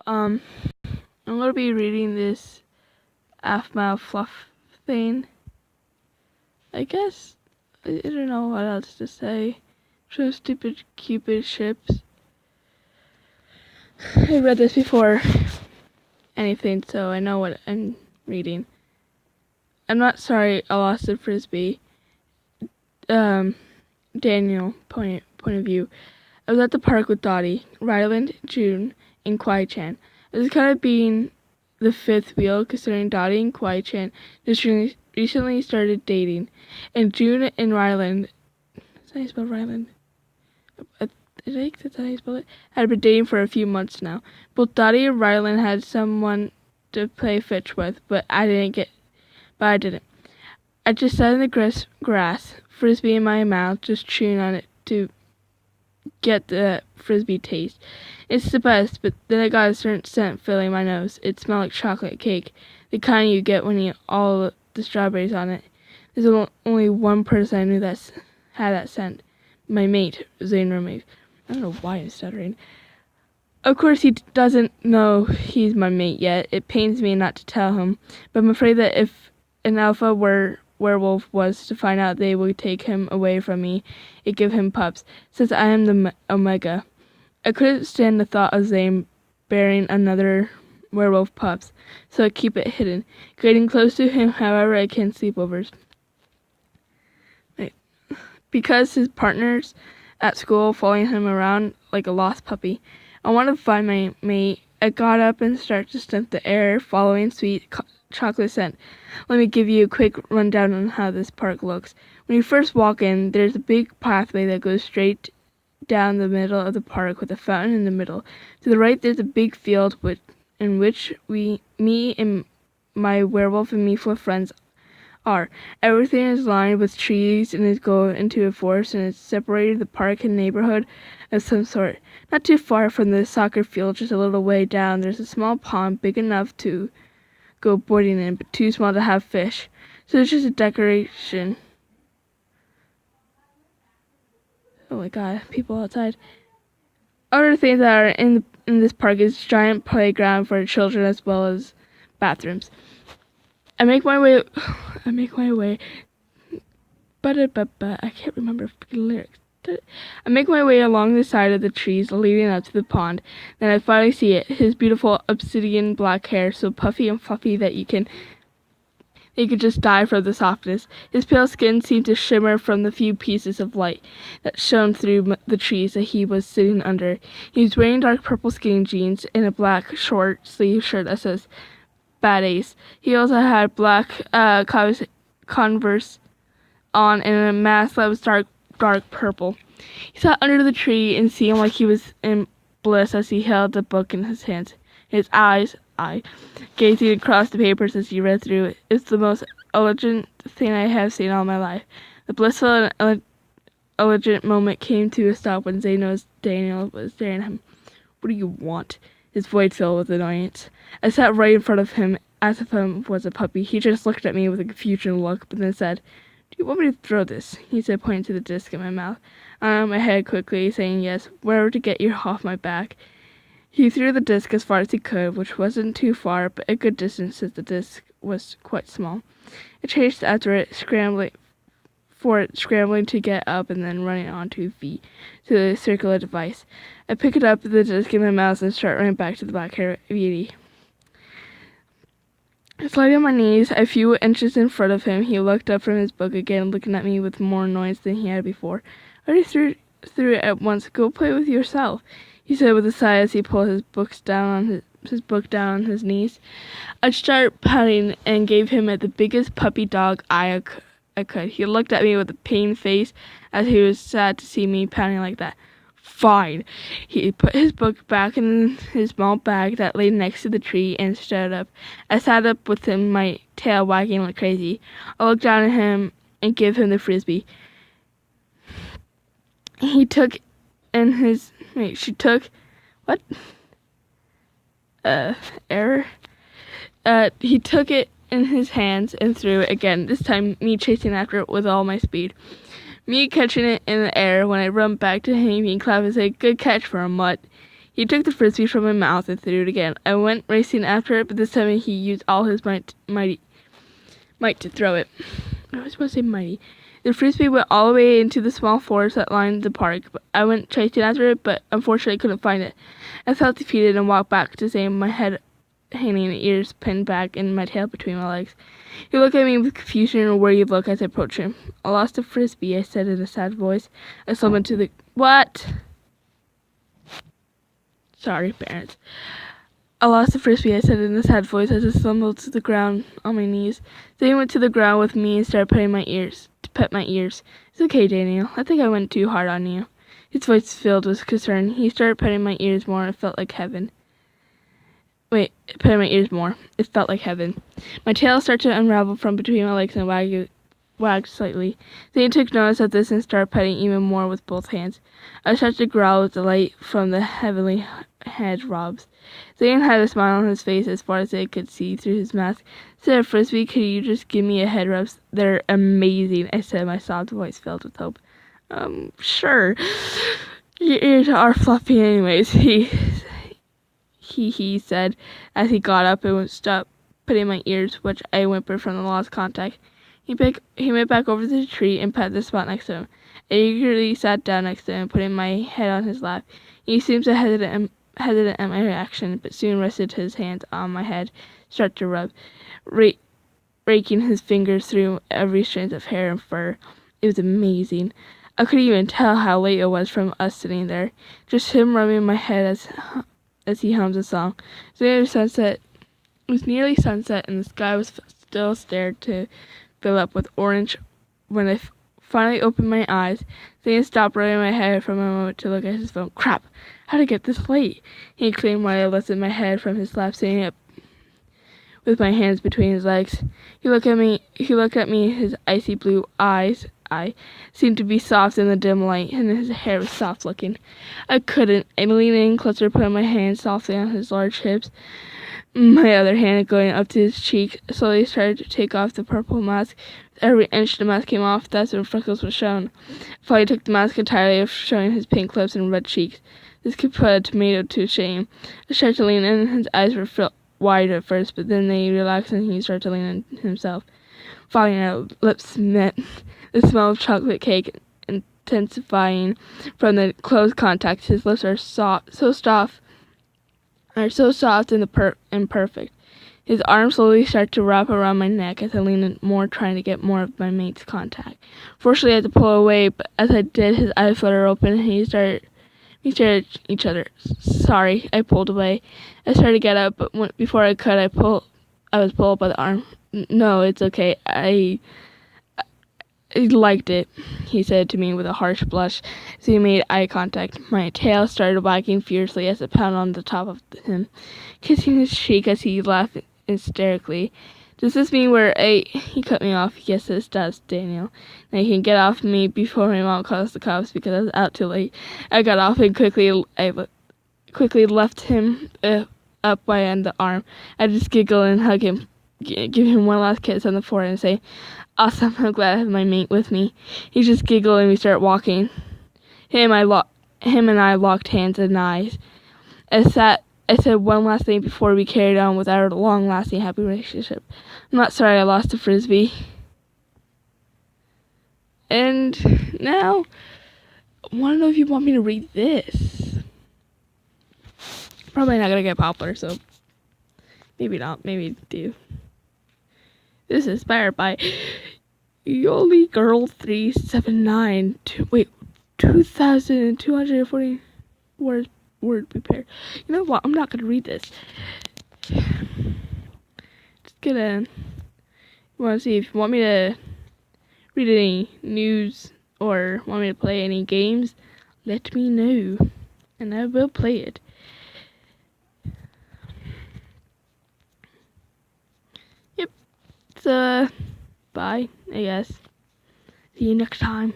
I'm gonna be reading this Aphmau fluff thing. I guess I don't know what else to say. Some stupid Cupid ships. I read this before anything, so I know what I'm reading. I'm not sorry I lost the frisbee. Daniel point of view. I was at the park with Dottie, Ryland, June, and Kwai-chan. I was kind of being the fifth wheel, considering Dottie and Kwai-chan just recently started dating, and June and Ryland, that's how you spell Ryland? I think that's how you spell it, had been dating for a few months now. Both Dottie and Ryland had someone to play fetch with, but I didn't. I just sat in the grass, frisbee in my mouth, just chewing on it to get the frisbee taste. It's the best, but then I got a certain scent filling my nose. It smelled like chocolate cake, the kind you get when you eat all the strawberries on it. There's only one person I knew that had that scent. My mate, Zane roommate. I don't know why I'm stuttering. Of course, he doesn't know he's my mate yet. It pains me not to tell him, but I'm afraid that if an alpha werewolf was to find out, they would take him away from me and give him pups, since I am the omega. I couldn't stand the thought of Zane bearing another werewolf pups, so I keep it hidden, getting close to him however I can sleepovers. Because his partner's at school following him around like a lost puppy. I want to find my mate. I got up and started to sniff the air, following sweet chocolate scent. Let me give you a quick rundown on how this park looks. When you first walk in, there's a big pathway that goes straight down the middle of the park with a fountain in the middle. To the right, there's a big field in which me and my werewolf and Meefla friends are. Everything is lined with trees and is going into a forest, and it's separated the park and neighborhood of some sort. Not too far from the soccer field, just a little way down, there's a small pond big enough to go boarding in, but too small to have fish. So it's just a decoration. Oh my god, people outside. Other things that are in this park is giant playground for children as well as bathrooms. I make my way, but I can't remember the lyrics. I make my way along the side of the trees leading up to the pond. Then I finally see it. His beautiful obsidian black hair, so puffy and fluffy that you could just die from the softness. His pale skin seemed to shimmer from the few pieces of light that shone through the trees that he was sitting under. He was wearing dark purple skinny jeans and a black short sleeve shirt that says Bad Ace. He also had black Converse on and a mask that was dark purple. He sat under the tree and seemed like he was in bliss as he held the book in his hands. His eyes, gazing across the papers as he read through it. It's the most elegant thing I have seen all my life. The blissful and elegant moment came to a stop when Zane Daniel was staring at him. What do you want? His voice filled with annoyance. I sat right in front of him as if I was a puppy. He just looked at me with a confusion look, but then said, "Do you want me to throw this?" he said, pointing to the disc in my mouth. I nodded my head quickly, saying yes, wherever to get you off my back. He threw the disc as far as he could, which wasn't too far, but a good distance since the disc was quite small. I chased after it, scrambling to get up and then running on 2 feet to the circular device. I picked up the disc in my mouth and started running back to the black hair beauty. Sliding on my knees a few inches in front of him, he looked up from his book again, looking at me with more annoyance than he had before. I already threw it at once. Go play with yourself, he said with a sigh as he pulled his book down on his knees. I started patting and gave him the biggest puppy dog I could. He looked at me with a pained face as he was sad to see me patting like that. Fine. He put his book back in his small bag that lay next to the tree and stood up. I sat up with him, my tail wagging like crazy. I looked down at him and gave him the frisbee. He took in his... Wait, she took... What? Error? He took it in his hands and threw it again, this time me chasing after it with all my speed. Me catching it in the air. When I run back to him, he clapped and said, "Good catch for a mutt." He took the frisbee from my mouth and threw it again. I went racing after it, but this time he used all his might to throw it. I was supposed to say mighty. The frisbee went all the way into the small forest that lined the park. I went chasing after it, but unfortunately couldn't find it. I felt defeated and walked back to same, my head hanging, ears pinned back, and my tail between my legs. He looked at me with confusion and a worried look as I approached him. I lost the frisbee, I said in a sad voice. I summoned to the... What? Sorry, parents. I lost the frisbee, I said in a sad voice as I stumbled to the ground on my knees. Then he went to the ground with me and started petting my ears. It's okay, Daniel. I think I went too hard on you. His voice filled with concern. He started petting my ears more and it felt like heaven. Petting my ears more. It felt like heaven. My tail started to unravel from between my legs and wagged slightly. Then he took notice of this and started petting even more with both hands. I started to growl with delight from the heavily head robs. Zane had a smile on his face as far as I could see through his mask. Instead of frisbee, could you just give me a head rub? They're amazing, I said, my soft voice filled with hope. Sure. Your ears are fluffy anyways, he said as he got up and stopped petting my ears, which I whimpered from the lost contact. He went back over to the tree and patted the spot next to him. I eagerly sat down next to him, putting my head on his lap. He seemed so hesitant at my reaction, but soon rested his hands on my head, started to rub, raking his fingers through every strand of hair and fur. It was amazing. I couldn't even tell how late it was from us sitting there, just him rubbing my head as he hummed a song. It was nearly sunset, and the sky was still started to fill up with orange. When I finally opened my eyes, Zane stopped rubbing my head for a moment to look at his phone. Crap! How did it get this late? He exclaimed while I lifted my head from his lap, sitting up with my hands between his legs. He looked at me. His icy blue eyes seemed to be soft in the dim light, and his hair was soft looking. I couldn't. I leaned in closer, putting my hand softly on his large hips. My other hand going up to his cheek, slowly started to take off the purple mask. With every inch the mask came off, that's when Freckles was shown. Finally took the mask entirely off, showing his pink lips and red cheeks. This could put a tomato to shame. I started to lean in, his eyes were wide at first, but then they relaxed and he started to lean in himself. Finally our lips met. The smell of chocolate cake intensifying from the close contact. His lips are so soft and perfect. His arms slowly started to wrap around my neck as I leaned in more, trying to get more of my mate's contact. Fortunately, I had to pull away, but as I did, his eyes fluttered open and we stared at each other. Sorry, I pulled away. I started to get up, but before I could, I was pulled by the arm. No, it's okay. I liked it, he said to me with a harsh blush as he made eye contact. My tail started wagging fiercely as it pounded on the top of him, kissing his cheek as he laughed hysterically. Does this mean he cut me off? Yes, this does, Daniel. Now you can get off me before my mom calls the cops because I was out too late. I got off and quickly left him up by the arm. I just giggle and hug him, give him one last kiss on the forehead and say, awesome, I'm glad I have my mate with me. He just giggled and we started walking. Him and I locked hands and eyes. I said one last thing before we carried on with our long-lasting happy relationship. I'm not sorry I lost the frisbee. And now, I want to know if you want me to read this. Probably not going to get popular, so maybe not. Maybe do. This is inspired by Yoli Girl 379. 2,240 words. Word prepared. You know what? I'm not gonna read this. Just gonna. Want to see if you want me to read any news or want me to play any games. Let me know, and I will play it. Yep. So, bye. I guess. See you next time.